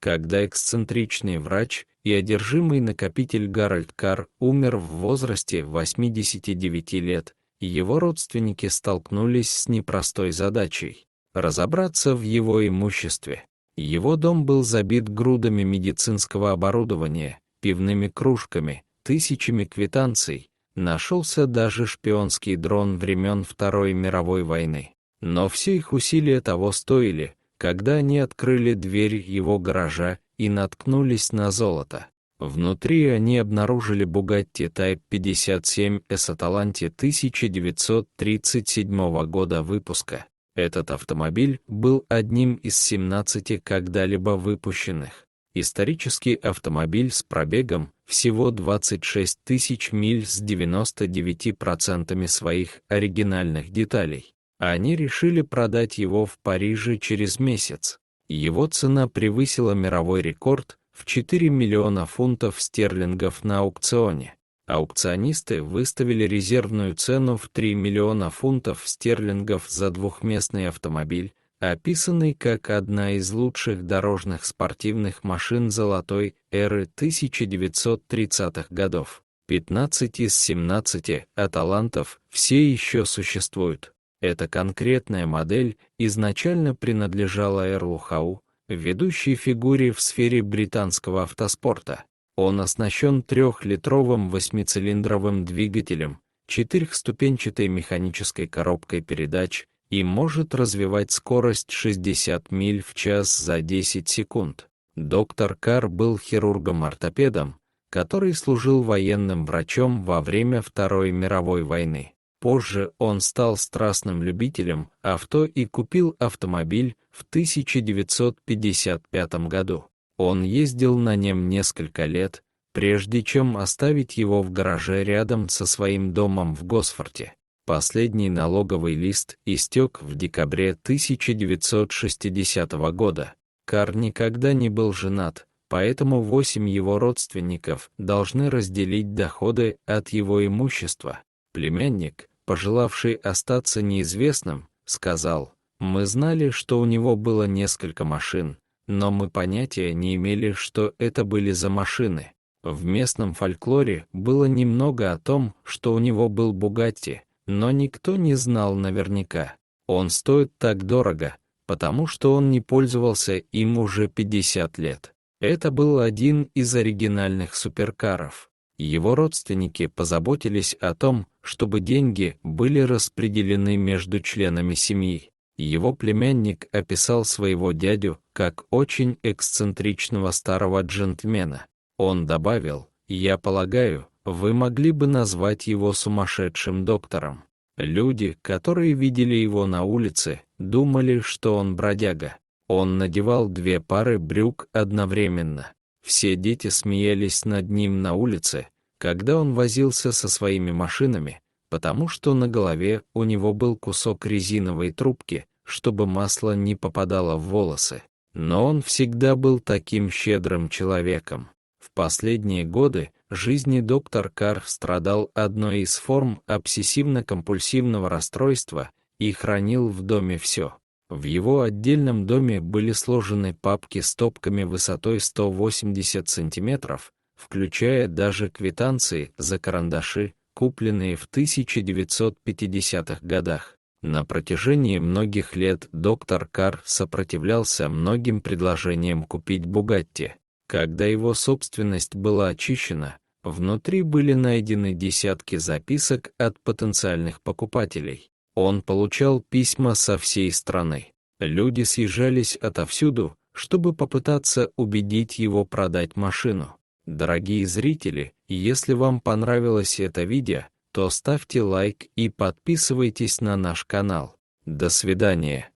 когда эксцентричный врач и одержимый накопитель Гарольд Карр умер в возрасте 89 лет, его родственники столкнулись с непростой задачей – разобраться в его имуществе. Его дом был забит грудами медицинского оборудования, пивными кружками, тысячами квитанций, нашелся даже шпионский дрон времен Второй мировой войны. Но все их усилия того стоили, когда они открыли дверь его гаража и наткнулись на золото. Внутри они обнаружили Bugatti Type 57 S Atalante 1937 года выпуска. Этот автомобиль был одним из 17 когда-либо выпущенных. Исторический автомобиль с пробегом всего 26 тысяч миль с 99% своих оригинальных деталей. Они решили продать его в Париже через месяц. Его цена превысила мировой рекорд в 4 миллиона фунтов стерлингов на аукционе. Аукционисты выставили резервную цену в 3 миллиона фунтов стерлингов за двухместный автомобиль, описанный как одна из лучших дорожных спортивных машин золотой эры 1930-х годов. 15 из 17 аталантов все еще существуют. Эта конкретная модель изначально принадлежала Эрлу Хау, ведущей фигуре в сфере британского автоспорта. Он оснащен 3-литровым 8-цилиндровым двигателем, 4-ступенчатой механической коробкой передач и может развивать скорость 60 миль в час за 10 секунд. Доктор Карр был хирургом-ортопедом, который служил военным врачом во время Второй мировой войны. Позже он стал страстным любителем авто и купил автомобиль в 1955 году. Он ездил на нем несколько лет, прежде чем оставить его в гараже рядом со своим домом в Госфорте. Последний налоговый лист истек в декабре 1960 года. Карр никогда не был женат, поэтому 8 его родственников должны разделить доходы от его имущества. Племянник, пожелавший остаться неизвестным, сказал: «Мы знали, что у него было несколько машин, но мы понятия не имели, что это были за машины. В местном фольклоре было немного о том, что у него был Бугатти, но никто не знал наверняка. Он стоит так дорого, потому что он не пользовался им уже 50 лет. Это был один из оригинальных суперкаров». Его родственники позаботились о том, чтобы деньги были распределены между членами семьи. Его племянник описал своего дядю как очень эксцентричного старого джентльмена. Он добавил: «Я полагаю, вы могли бы назвать его сумасшедшим доктором». Люди, которые видели его на улице, думали, что он бродяга. Он надевал 2 пары брюк одновременно. Все дети смеялись над ним на улице, когда он возился со своими машинами, потому что на голове у него был кусок резиновой трубки, чтобы масло не попадало в волосы. Но он всегда был таким щедрым человеком. В последние годы жизни доктор Карр страдал одной из форм обсессивно-компульсивного расстройства и хранил в доме все. В его отдельном доме были сложены папки стопками высотой 180 сантиметров, включая даже квитанции за карандаши, купленные в 1950-х годах. На протяжении многих лет доктор Карр сопротивлялся многим предложениям купить Бугатти. Когда его собственность была очищена, внутри были найдены десятки записок от потенциальных покупателей. Он получал письма со всей страны. Люди съезжались отовсюду, чтобы попытаться убедить его продать машину. Дорогие зрители, если вам понравилось это видео, то ставьте лайк и подписывайтесь на наш канал. До свидания.